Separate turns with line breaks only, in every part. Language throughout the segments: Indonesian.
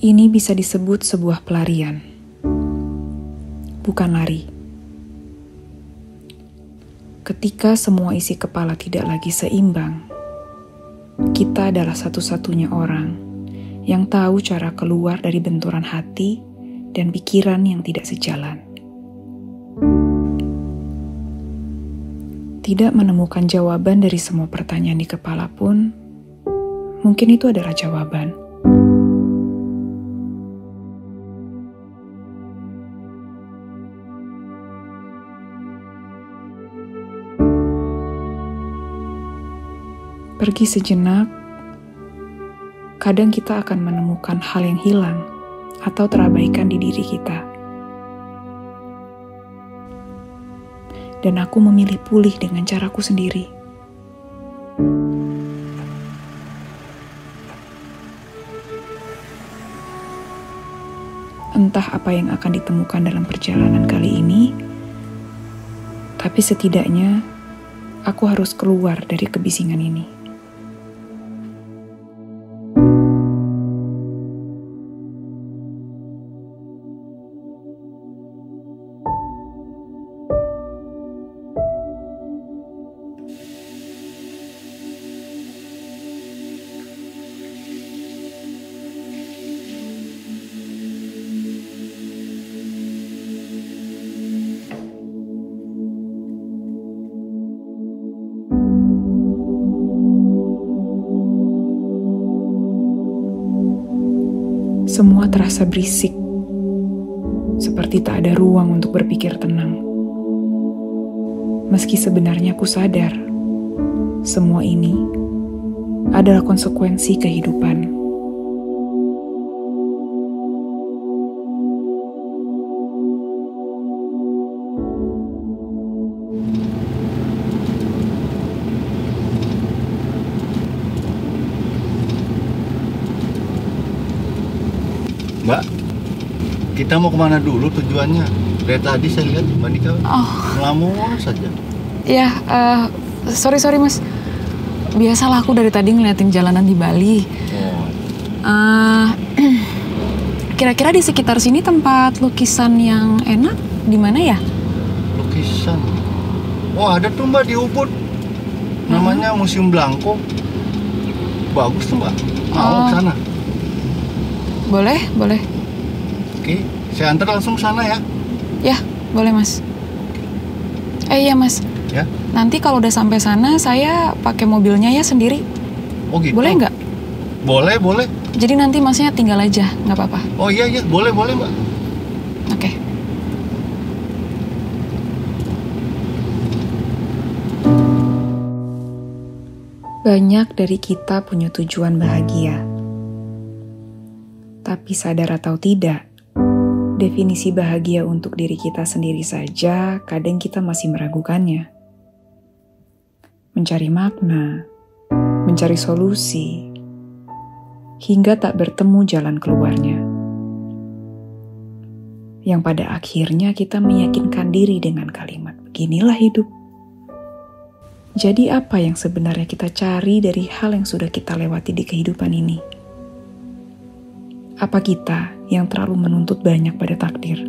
Ini bisa disebut sebuah pelarian, bukan lari. Ketika semua isi kepala tidak lagi seimbang, kita adalah satu-satunya orang yang tahu cara keluar dari benturan hati dan pikiran yang tidak sejalan. Tidak menemukan jawaban dari semua pertanyaan di kepala pun, mungkin itu adalah jawaban. Pergi sejenak, kadang kita akan menemukan hal yang hilang atau terabaikan di diri kita. Dan aku memilih pulih dengan caraku sendiri. Entah apa yang akan ditemukan dalam perjalanan kali ini, tapi setidaknya aku harus keluar dari kebisingan ini. Semua terasa berisik, seperti tak ada ruang untuk berpikir tenang. Meski sebenarnya aku sadar, semua ini adalah konsekuensi kehidupan.
Mbak, kita mau kemana dulu tujuannya? Dari tadi saya lihat Mbak Nika ngelamun saja.
Ya, sorry mas. Biasalah aku dari tadi ngeliatin jalanan di Bali. Kira-kira di sekitar sini tempat lukisan yang enak di mana ya?
Lukisan? Ada tuh Mbak di Ubud. Namanya Museum Blanko. Bagus tuh Mbak. Mau ke sana?
Boleh.
Oke, saya antar langsung ke sana ya.
Ya, boleh mas. Iya mas.
Ya.
Nanti kalau udah sampai sana, saya pakai mobilnya ya sendiri.
Oh gitu.
Boleh nggak?
Boleh.
Jadi nanti masnya tinggal aja, nggak apa-apa.
Oh iya, boleh Mbak.
Oke.
Banyak dari kita punya tujuan bahagia. Tapi sadar atau tidak, definisi bahagia untuk diri kita sendiri saja kadang kita masih meragukannya. Mencari makna, mencari solusi, hingga tak bertemu jalan keluarnya. Yang pada akhirnya kita meyakinkan diri dengan kalimat, beginilah hidup. Jadi apa yang sebenarnya kita cari dari hal yang sudah kita lewati di kehidupan ini? Apa kita yang terlalu menuntut banyak pada takdir?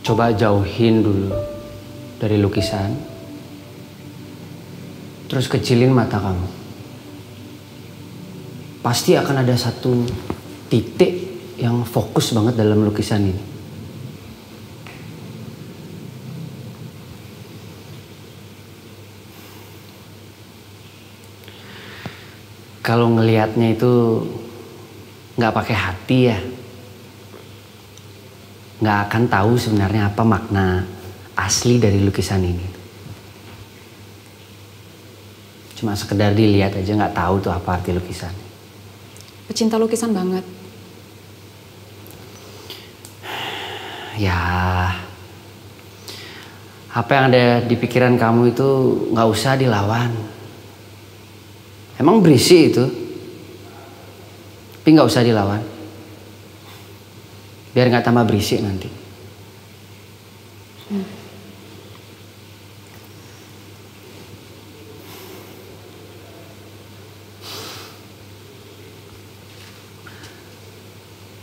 coba jauhin dulu dari lukisan. Terus kecilin mata kamu. Pasti akan ada satu titik yang fokus banget dalam lukisan ini. Kalau ngelihatnya itu nggak pakai hati ya, nggak akan tahu sebenarnya apa makna asli dari lukisan ini. Cuma sekedar dilihat aja nggak tahu tuh apa arti lukisan.
Pecinta lukisan banget.
Ya, apa yang ada di pikiran kamu itu nggak usah dilawan. Emang berisi itu, tapi nggak usah dilawan. Biar nggak tambah berisik nanti.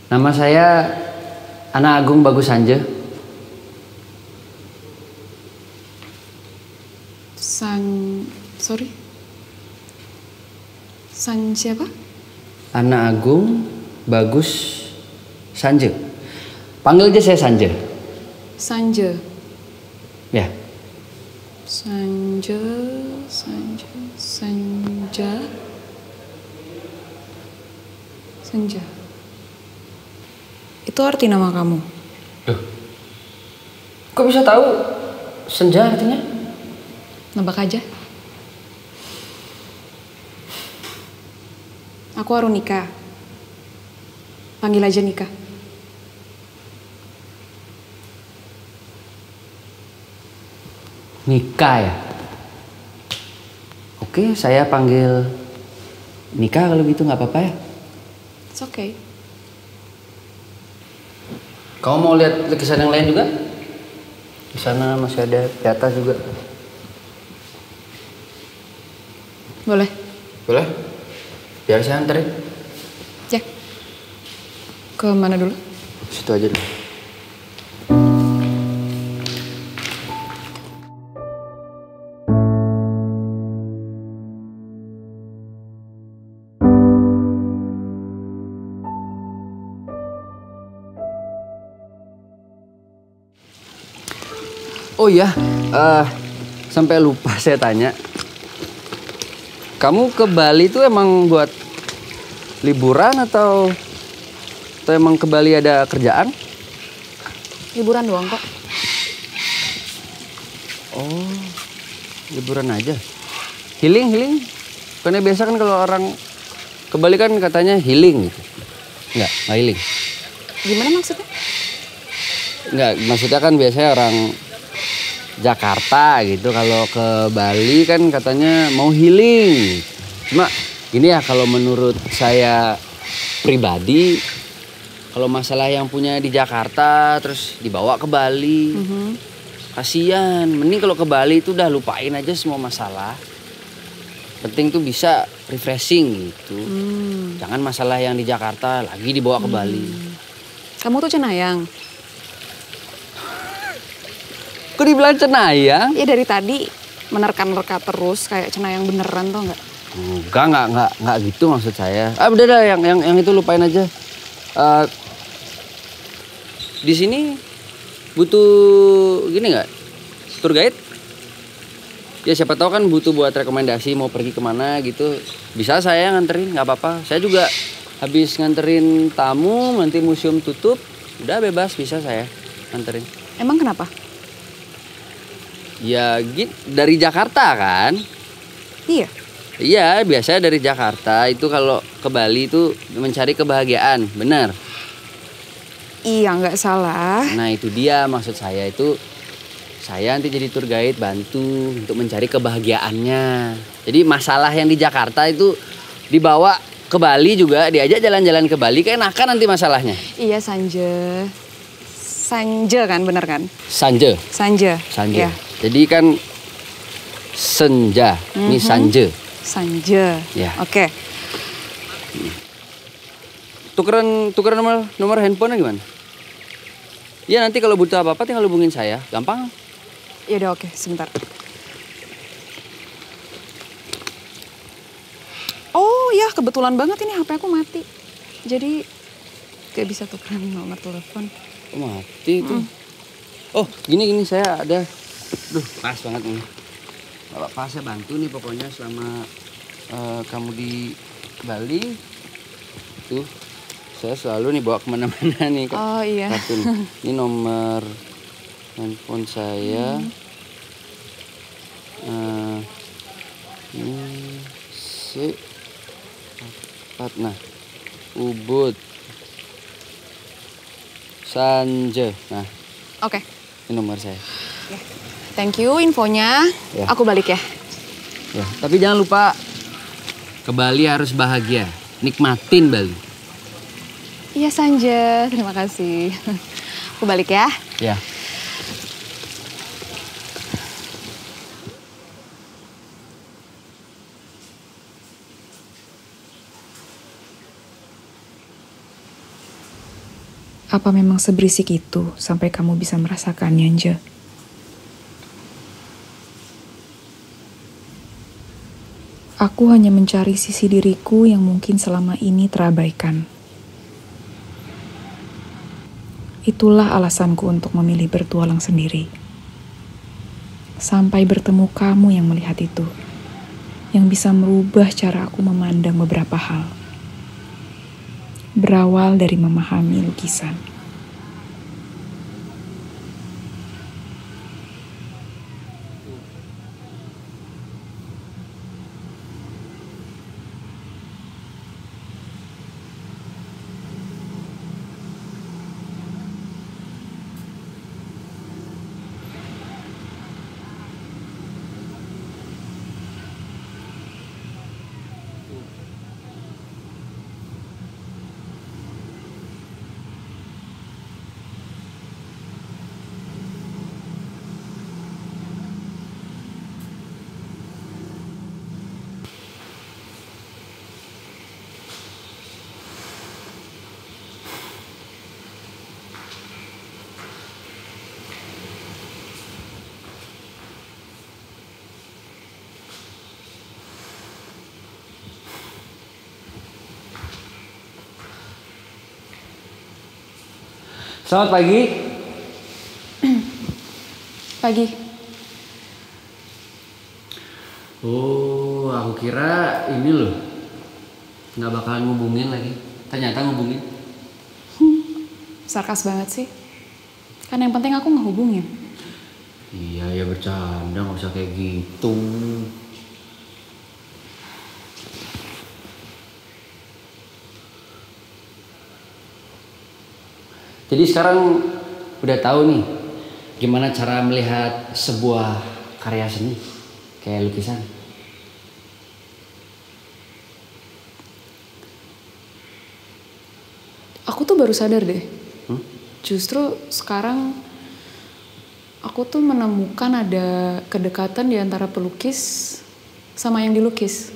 Nama saya Ana Agung Bagus Sanje.
San siapa?
Ana Agung Bagus Sanje. Panggil aja saya Sanje.
Sanje.
Ya.
Sanja. Itu arti nama kamu?
Loh. Kok bisa tahu senja artinya?
Nebak aja. Aku Arunika. Panggil aja Nika.
Nika ya? Oke, saya panggil Nika kalau gitu nggak apa-apa ya?
It's okay.
Kamu mau lihat lukisan yang lain juga? Di sana masih ada di atas juga.
Boleh?
Boleh? Biar saya anterin.
Ya. Ke mana dulu?
Situ aja dulu. Oh iya, sampai lupa saya tanya. Kamu ke Bali tuh emang buat liburan atau emang ke Bali ada kerjaan?
Liburan doang kok.
Oh, liburan aja. Healing? Karena biasa kan kalau orang ke Bali kan katanya healing gitu. Nggak healing.
Gimana maksudnya?
Nggak, maksudnya kan biasanya orang Jakarta gitu kalau ke Bali kan katanya mau healing. Cuma gini ya, kalau menurut saya pribadi, kalau masalah yang punya di Jakarta terus dibawa ke Bali, kasian. Mending kalau ke Bali itu udah lupain aja semua masalah. Penting tuh bisa refreshing gitu. Jangan masalah yang di Jakarta lagi dibawa ke Bali.
Kamu tuh cenayang.
Kok dibilang cenayang?
Ya dari tadi menerka-nerka terus kayak cenayang beneran tau nggak?
Enggak gitu maksud saya. Udah dah yang itu lupain aja. Di sini butuh gini nggak? Tour guide? Ya siapa tahu kan butuh buat rekomendasi mau pergi kemana gitu. Bisa saya nganterin, nggak apa-apa. Saya juga habis nganterin tamu, nanti museum tutup, udah bebas bisa saya nganterin.
Emang kenapa?
Ya gitu, dari Jakarta kan?
Iya.
Iya, biasanya dari Jakarta itu kalau ke Bali itu mencari kebahagiaan, benar?
Iya, nggak salah.
Nah itu dia maksud saya itu, saya nanti jadi tour guide bantu untuk mencari kebahagiaannya. Jadi masalah yang di Jakarta itu dibawa ke Bali juga, diajak jalan-jalan ke Bali, keenakan nanti masalahnya.
Iya, Sanje kan, bener kan?
Sanje.
Ya.
Jadi kan senja, ini Sanje.
Sanje.
Ya.
Oke.
Tukeran nomor handphone gimana? Iya, nanti kalau butuh apa-apa tinggal hubungin saya. Gampang.
Ya udah, oke, sebentar. Oh ya, kebetulan banget ini HP aku mati. Jadi gak bisa tukeran nomor telepon.
Oh, mati itu. Oh, gini saya ada. Duh, pas banget nih. Gak apa-apa, saya bantu nih pokoknya selama kamu di Bali. Tuh, saya selalu nih bawa kemana-mana nih.
Oh iya.
Kartu nih. Ini nomor handphone saya. Ini si empat. Nah, Ubud Sanje. Nah,
Oke.
ini nomor saya.
Thank you infonya.
Ya.
Aku balik ya.
Ya, tapi jangan lupa ke Bali harus bahagia. Nikmatin Bali.
Iya Sanja, terima kasih. Aku balik ya.
Ya.
Apa memang seberisik itu sampai kamu bisa merasakannya, Nje? Aku hanya mencari sisi diriku yang mungkin selama ini terabaikan. Itulah alasanku untuk memilih bertualang sendiri. Sampai bertemu kamu yang melihat itu, yang bisa merubah cara aku memandang beberapa hal. Berawal dari memahami lukisan.
Selamat pagi.
Pagi.
Oh, aku kira ini loh. Nggak bakalan ngubungin lagi. Ternyata ngubungin.
Sarkas banget sih. Kan yang penting aku ngehubungin.
Iya, ya bercanda. Nggak usah kayak gitu. Jadi sekarang udah tahu nih gimana cara melihat sebuah karya seni kayak lukisan.
Aku tuh baru sadar deh. Justru sekarang aku tuh menemukan ada kedekatan di antara pelukis sama yang dilukis.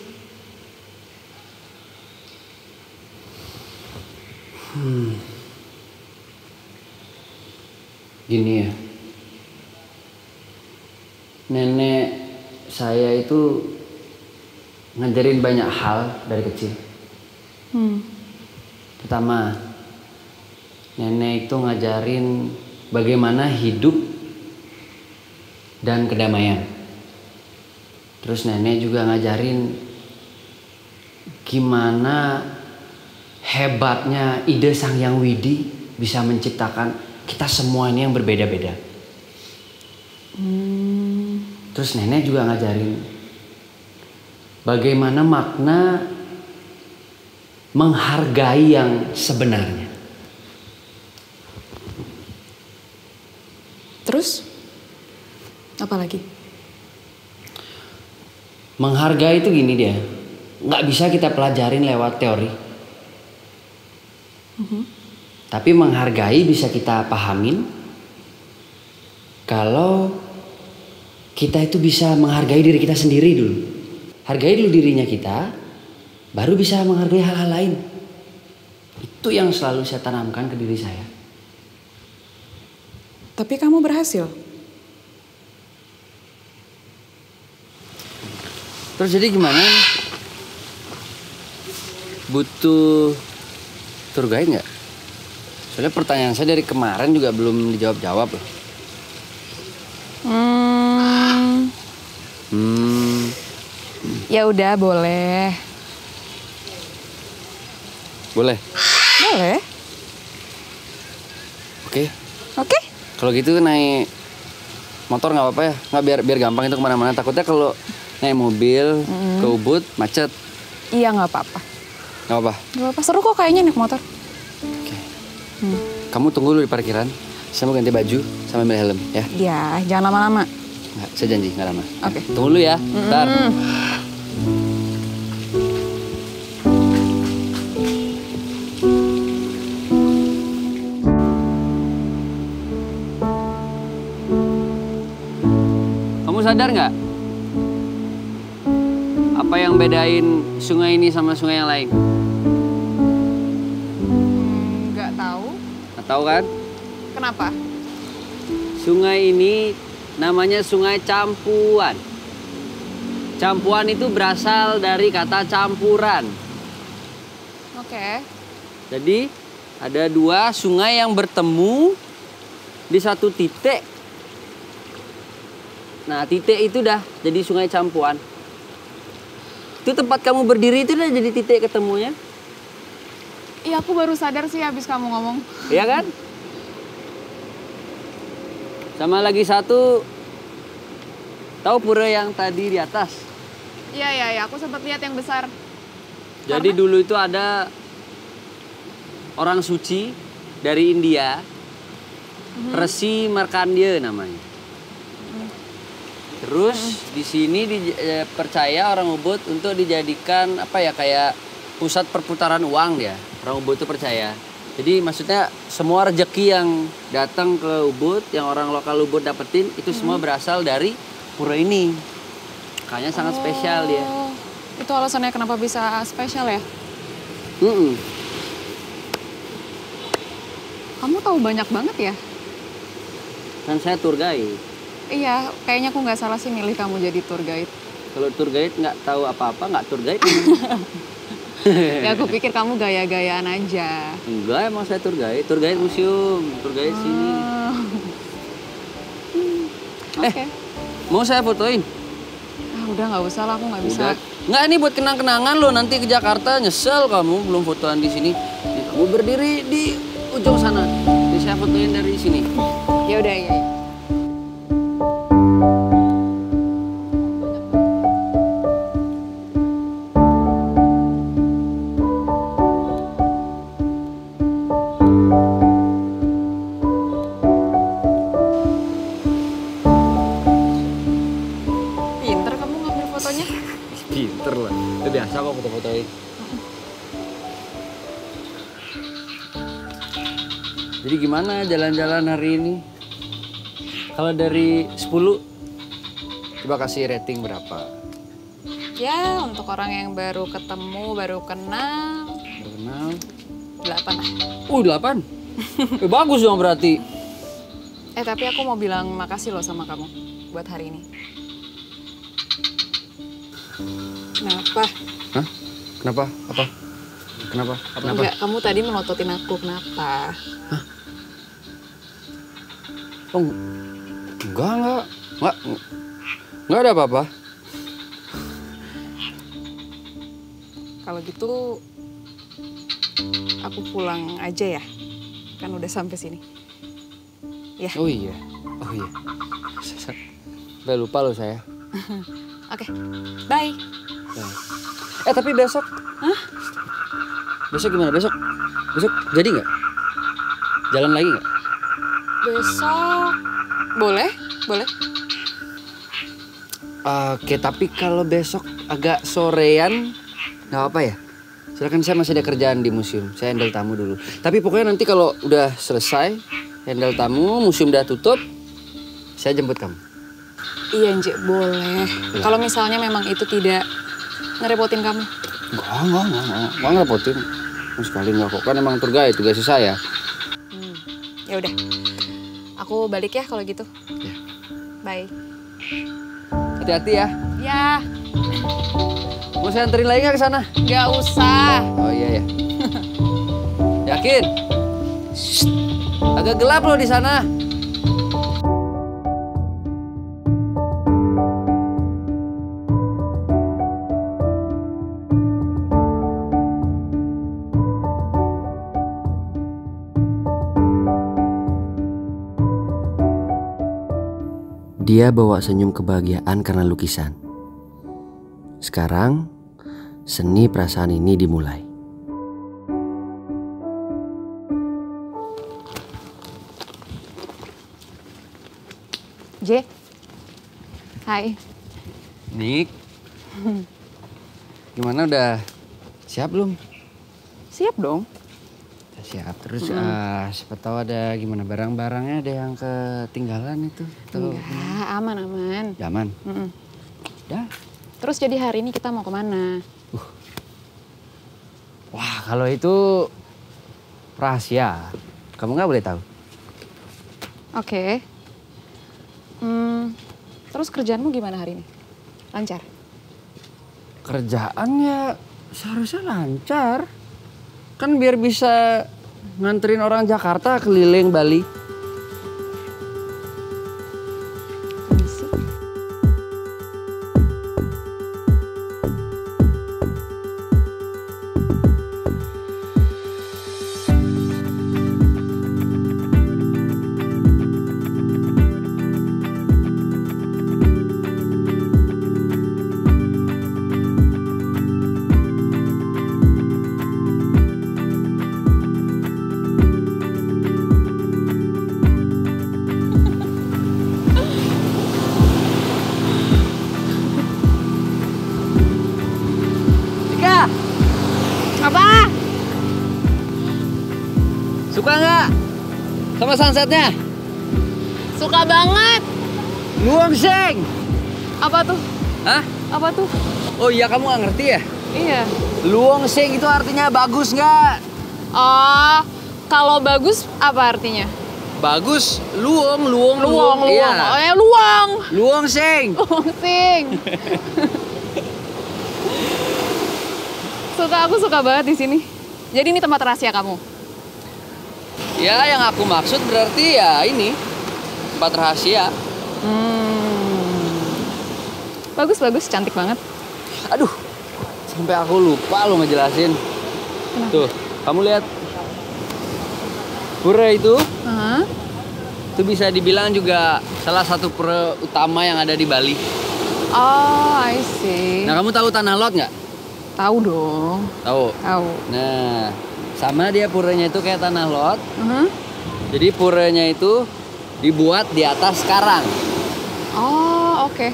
Gini ya, nenek saya itu ngajarin banyak hal dari kecil. Pertama, nenek itu ngajarin bagaimana hidup dan kedamaian. Terus nenek juga ngajarin gimana hebatnya ide Sang Hyang Widi bisa menciptakan kita semua ini yang berbeda-beda. Terus nenek juga ngajarin bagaimana makna menghargai yang sebenarnya.
Terus? Apa lagi?
Menghargai itu gini dia, nggak bisa kita pelajarin lewat teori. Tapi menghargai bisa kita pahamin kalau kita itu bisa menghargai diri kita sendiri dulu. Hargai dulu dirinya kita, baru bisa menghargai hal-hal lain. Itu yang selalu saya tanamkan ke diri saya.
Tapi kamu berhasil.
Terus jadi gimana? Butuh tour guide nggak? Soalnya pertanyaan saya dari kemarin juga belum dijawab-jawab loh.
Ya udah, boleh.
Boleh?
Boleh.
Oke.
Oke.
Kalau gitu naik motor nggak apa-apa ya? Nggak, biar gampang itu kemana-mana. Takutnya kalau naik mobil ke Ubud macet.
Iya, nggak apa-apa.
Nggak apa-apa?
Nggak apa-apa, seru kok kayaknya naik motor.
Oke. Kamu tunggu dulu di parkiran. Saya mau ganti baju sama ambil helm ya.
Iya, jangan lama-lama.
Nggak, saya janji nggak lama.
Oke.
Tunggu dulu ya. Bentar. Kamu sadar nggak? Apa yang bedain sungai ini sama sungai yang lain?
Nggak tahu.
Nggak tahu kan?
Kenapa?
Sungai ini namanya Sungai Campuan. Campuan itu berasal dari kata campuran.
Oke.
Jadi ada dua sungai yang bertemu di satu titik. Nah, titik itu dah jadi Sungai Campuan. Itu tempat kamu berdiri itu udah jadi titik ketemunya.
Iya, aku baru sadar sih habis kamu ngomong.
Iya kan? Sama lagi satu, tahu pura yang tadi di atas?
Iya, aku sempat lihat yang besar.
Jadi dulu itu ada orang suci dari India, Resi Markandeya namanya. Terus di sini percaya orang Ubud untuk dijadikan apa ya, kayak pusat perputaran uang dia. Orang Ubud itu percaya. Jadi maksudnya semua rezeki yang datang ke Ubud, yang orang lokal Ubud dapetin itu semua berasal dari pura ini. Makanya sangat spesial dia.
Itu alasannya kenapa bisa spesial ya? Kamu tahu banyak banget ya?
Kan saya tour guide.
Iya, kayaknya aku nggak salah sih milih kamu jadi tour guide.
Kalau tour guide nggak tahu apa-apa, nggak tour guide.
Ya aku pikir kamu gaya-gayaan aja.
Enggak, emang saya tour guide museum, tour guide sini.
Oke.
Mau saya fotoin?
Udah nggak usah lah, aku nggak bisa.
Udah. Nggak, ini buat kenang-kenangan loh, nanti ke Jakarta nyesel kamu belum fotoan di sini. Nih, kamu berdiri di ujung sana. Jadi saya fotoin dari sini.
Ya udah, ya. Pinter kamu ngambil fotonya.
Pinter lah. Udah biasa kok foto-fotoin. Jadi gimana jalan-jalan hari ini? Kalau dari 10, coba kasih rating berapa?
Ya, untuk orang yang baru ketemu, baru kenal,
Kenal.
8 lah.
8? Bagus dong berarti.
Tapi aku mau bilang makasih loh sama kamu buat hari ini. Kenapa?
Hah? Kenapa? Apa? Kenapa? Kenapa?
Enggak, kamu tadi melototin aku, kenapa?
Oh, enggak ada apa-apa.
Kalau gitu, aku pulang aja ya. Kan udah sampai sini. Ya.
Oh iya. Udah lupa loh saya.
Oke, bye.
Tapi besok.
Hah?
Besok gimana? Besok jadi nggak? Jalan lagi nggak?
Besok, boleh.
Oke, tapi kalau besok agak sorean, nggak apa ya? Soalnya kan saya masih ada kerjaan di museum. Saya handle tamu dulu. Tapi pokoknya nanti kalau udah selesai handle tamu, museum udah tutup, saya jemput kamu.
Iya, Nje, boleh. Kalau misalnya memang itu tidak ngerepotin kamu.
Enggak ngerepotin. Sekali nggak kok. Kan emang tour guide, tugasnya saya.
Ya udah. Aku balik ya kalau gitu.
Ya.
Bye.
Hati-hati ya.
Ya,
Mau saya anterin lagi nggak ke sana?
nggak usah.
Oh iya ya. Yakin? Shh. Agak gelap loh di sana. Dia bawa senyum kebahagiaan karena lukisan. Sekarang, seni perasaan ini dimulai.
J. Hai.
Nik, gimana udah siap belum?
Siap dong.
Siap. Terus siapa tahu ada gimana barang-barangnya ada yang ketinggalan itu.
Enggak, aman-aman.
Aman. Udah.
Terus jadi hari ini kita mau kemana?
Wah, kalau itu rahasia. Kamu nggak boleh tahu.
Oke. Terus kerjaanmu gimana hari ini? Lancar?
Kerjaannya seharusnya lancar. Kan biar bisa nganterin orang Jakarta keliling Bali.
Permisi.
Ika,
Apa?
suka nggak sama sunsetnya?
Suka banget.
Luang Seng.
Apa tuh?
Hah?
Apa tuh?
Oh iya, kamu nggak ngerti ya?
Iya.
Luang Seng itu artinya bagus nggak?
Oh, kalau bagus apa artinya?
Bagus, luang.
Luang.
Iya.
Oh, luang.
Luang Seng.
Luang sing. Aku suka banget di sini. Jadi ini tempat rahasia kamu.
Ya, yang aku maksud berarti ya ini tempat rahasia.
Bagus, cantik banget.
Aduh, sampai aku lupa lo ngejelasin.
Kenapa?
Tuh, kamu lihat. Pura itu,
Hah?
itu bisa dibilang juga salah satu pura utama yang ada di Bali.
Oh, I see.
Nah, kamu tahu Tanah Lot nggak?
Tahu dong.
Tahu.
Tahu.
Nah, sama dia puranya itu kayak Tanah Lot. Jadi puranya itu dibuat di atas karang.
Oh, oke.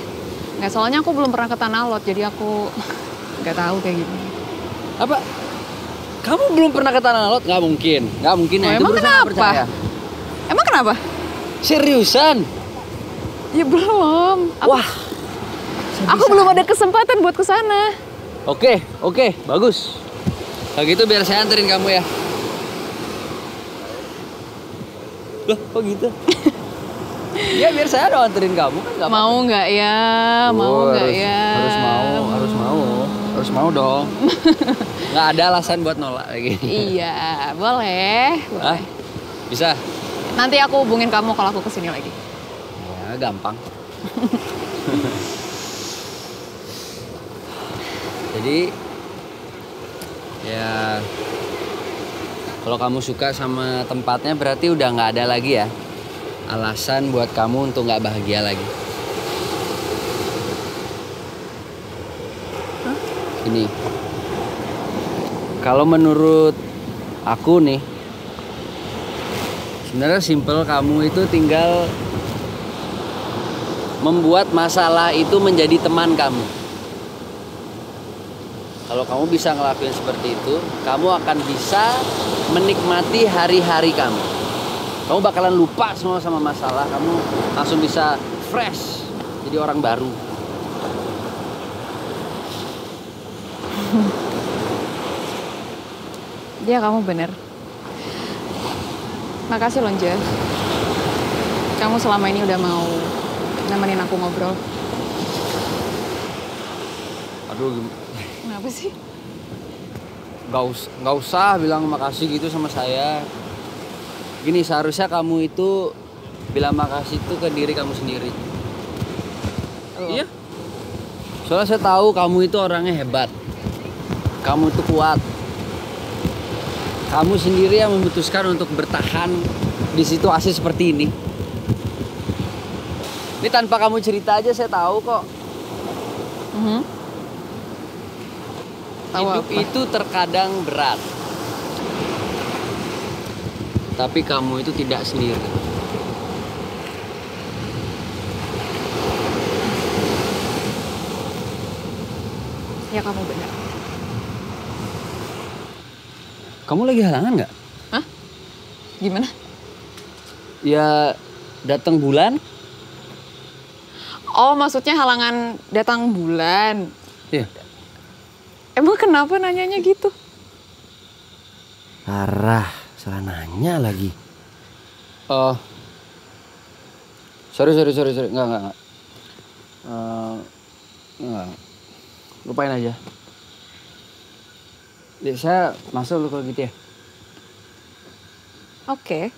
Nggak, soalnya aku belum pernah ke Tanah Lot, jadi aku nggak tahu kayak gitu.
Apa? Kamu belum pernah ke Tanah Lot? Nggak mungkin. Nggak mungkin.
Oh,
Itu
emang
berusaha
kenapa?
percaya.
Emang kenapa?
Seriusan?
Ya belum.
Wah.
Aku belum ada kesempatan buat ke sana.
Oke, bagus. Kalau gitu biar saya anterin kamu ya. Loh, kok gitu? Iya, biar saya dong anterin kamu kan nggak
Mau nggak ya? Mau nggak ya?
Harus mau dong. Nggak ada alasan buat nolak lagi.
Iya, boleh.
Hah? Bisa?
Nanti aku hubungin kamu kalau aku kesini lagi.
Ya, gampang. Jadi, ya kalau kamu suka sama tempatnya berarti udah nggak ada lagi ya alasan buat kamu untuk nggak bahagia lagi. Ini, kalau menurut aku nih, sebenarnya simple, kamu itu tinggal membuat masalah itu menjadi teman kamu. Kalau kamu bisa ngelakuin seperti itu, kamu akan bisa menikmati hari-hari kamu. Kamu bakalan lupa semua sama masalah, kamu langsung bisa fresh, jadi orang baru.
Iya, kamu bener. Makasih loh, Jeff. kamu selama ini udah mau nemenin aku ngobrol.
Aduh,
Kenapa sih?
nggak usah bilang makasih gitu sama saya. Gini, seharusnya kamu itu bilang makasih itu ke diri kamu sendiri.
Oh.
Iya. Soalnya saya tahu kamu itu orangnya hebat. Kamu itu kuat. Kamu sendiri yang memutuskan untuk bertahan di situasi seperti ini. Ini tanpa kamu cerita aja saya tahu kok.
Tahu
Hidup
apa?
itu terkadang berat. Tapi kamu itu tidak sendiri.
Ya kamu benar.
Kamu lagi halangan nggak?
Hah? Gimana?
Ya datang bulan.
Oh, maksudnya halangan datang bulan.
Iya.
Emang kenapa nanyanya gitu?
Parah, salah nanya lagi. Oh, sorry. Enggak. Enggak. Lupain aja. Ya, saya masuk dulu kalau gitu ya.
Oke,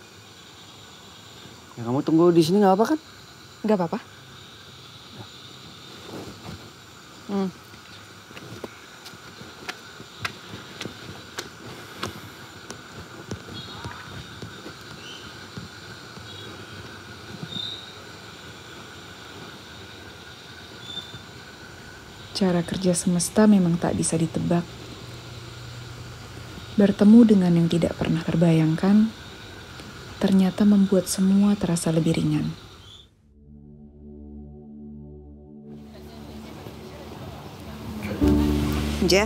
Ya, kamu tunggu di sini nggak apa kan?
nggak apa-apa.
Cara kerja semesta memang tak bisa ditebak. Bertemu dengan yang tidak pernah terbayangkan, ternyata membuat semua terasa lebih ringan.
Ja.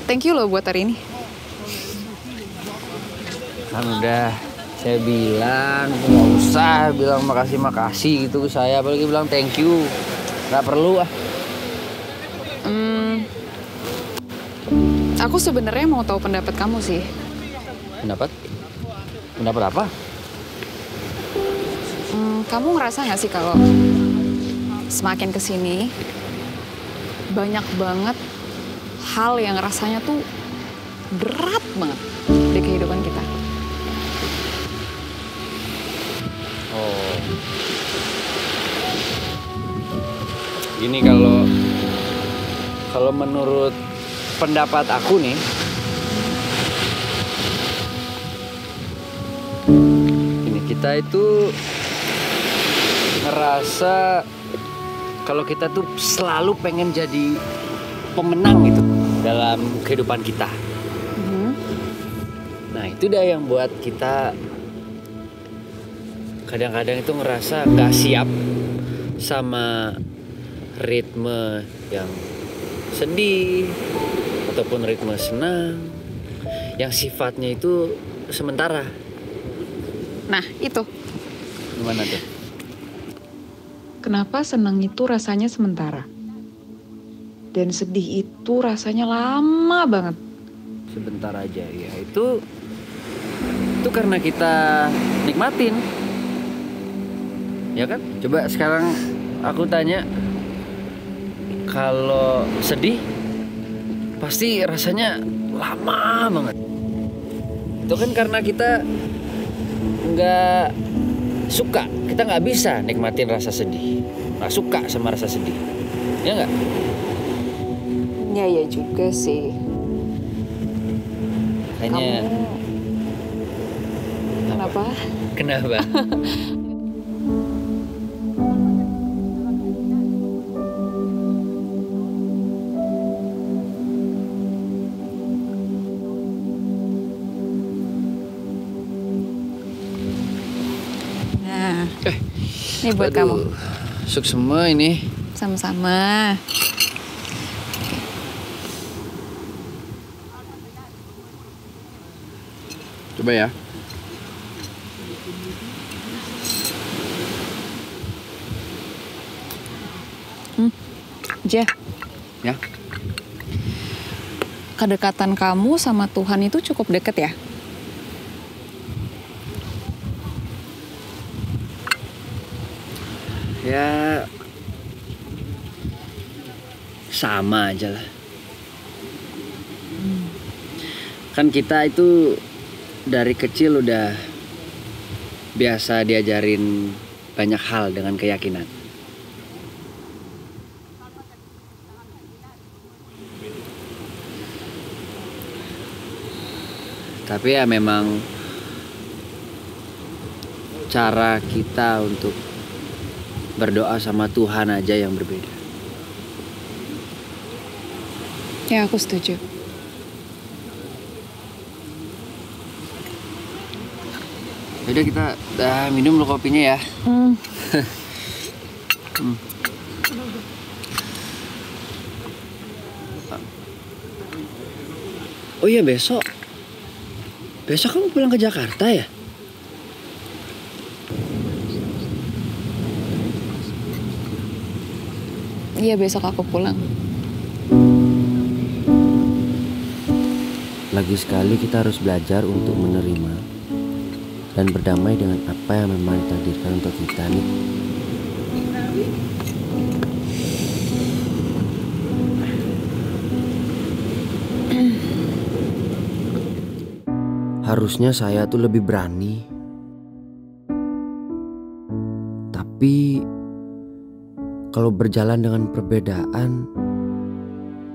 Thank you loh buat hari ini.
Kan udah saya bilang nggak usah bilang makasih gitu ke saya, apalagi bilang thank you. Nggak perlu ah.
Aku sebenarnya mau tahu pendapat kamu sih.
Pendapat? Pendapat apa?
Kamu ngerasa nggak sih kalau semakin kesini banyak banget hal yang rasanya tuh berat banget di kehidupan kita?
Oh. Gini, kalau menurut pendapat aku nih, ini kita itu ngerasa kalau kita tuh selalu pengen jadi pemenang gitu dalam kehidupan kita. Nah, itu dah yang buat kita kadang-kadang itu ngerasa gak siap sama ritme yang sedih ataupun ritme senang yang sifatnya itu sementara.
Nah, itu.
Gimana tuh?
Kenapa senang itu rasanya sementara? Dan sedih itu rasanya lama banget.
Sebentar aja ya. Itu karena kita nikmatin. Ya kan? Coba sekarang aku tanya, kalau sedih pasti rasanya lama banget. Itu kan karena kita nggak suka, kita nggak bisa nikmatin rasa sedih, nggak suka sama rasa sedih, ya nggak?
Ya juga sih.
Kayaknya
Kenapa?
kenapa?
Nah, ini buat kamu.
Suk semua ini.
Sama-sama.
Coba ya.
Ja,
Ya.
kedekatan kamu sama Tuhan itu cukup deket ya?
Ya sama aja lah. Kan kita itu dari kecil udah biasa diajarin banyak hal dengan keyakinan. Tapi ya memang cara kita untuk berdoa sama Tuhan aja yang berbeda.
Ya, aku setuju.
Yaudah kita minum lo kopinya ya. Oh iya, besok kamu pulang ke Jakarta ya?
Iya, besok aku pulang.
Lagi sekali kita harus belajar untuk menerima dan berdamai dengan apa yang memang ditakdirkan untuk kita nih. Harusnya saya tuh lebih berani. Tapi kalau berjalan dengan perbedaan,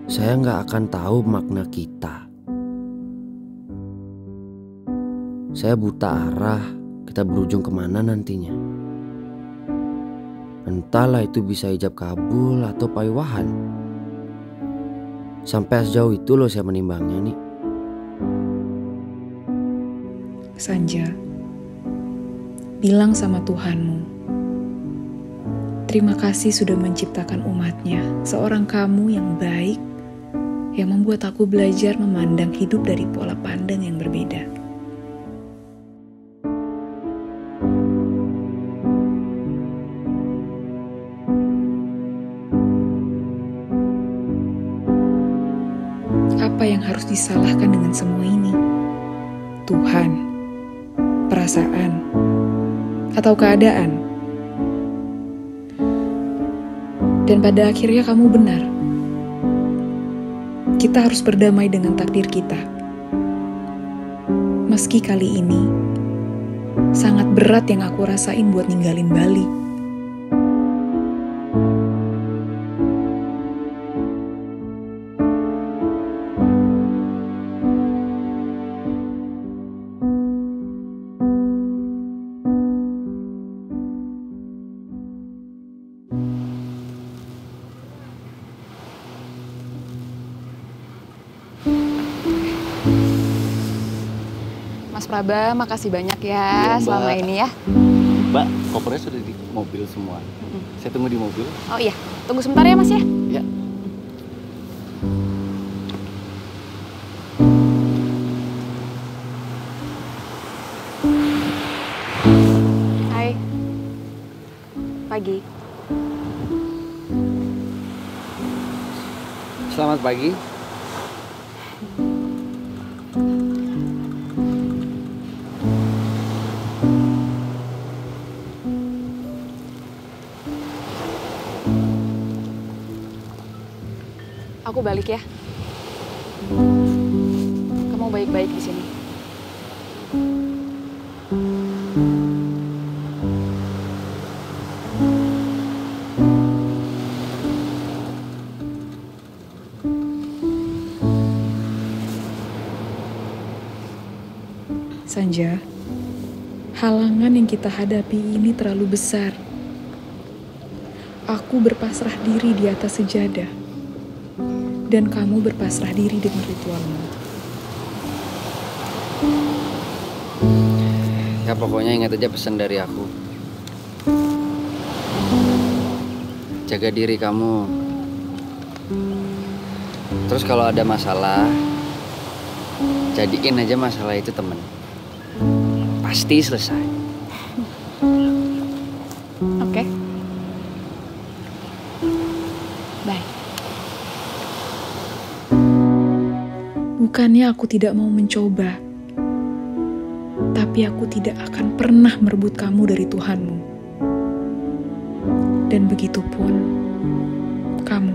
saya nggak akan tahu makna kita. Saya buta arah, kita berujung kemana nantinya. Entahlah itu bisa ijab kabul atau paywahan. Sampai sejauh itu loh saya menimbangnya nih.
Sanja, bilang sama Tuhanmu, terima kasih sudah menciptakan umatnya, seorang kamu yang baik, yang membuat aku belajar memandang hidup dari pola pandang yang berbeda. Apa yang harus disalahkan dengan semua ini? Tuhan, perasaan, atau keadaan? Dan pada akhirnya kamu benar. Kita harus berdamai dengan takdir kita. Meski kali ini sangat berat yang aku rasain buat ninggalin Bali.
Mas Praba, makasih banyak ya selama ini ya.
Mbak, kopernya sudah di mobil semua. Saya tunggu di mobil.
Oh iya, tunggu sebentar ya Mas ya.
Ya.
Hai. Pagi.
Selamat pagi.
Aku balik ya. Kamu baik-baik di sini.
Sanja, halangan yang kita hadapi ini terlalu besar. Aku berpasrah diri di atas sejadah, dan kamu berpasrah diri dengan ritualmu.
Ya pokoknya ingat aja pesan dari aku. Jaga diri kamu. Terus kalau ada masalah, jadiin aja masalah itu temen. Pasti selesai.
Oke. Bye.
Bukannya aku tidak mau mencoba, tapi aku tidak akan pernah merebut kamu dari Tuhanmu. Dan begitu pun kamu.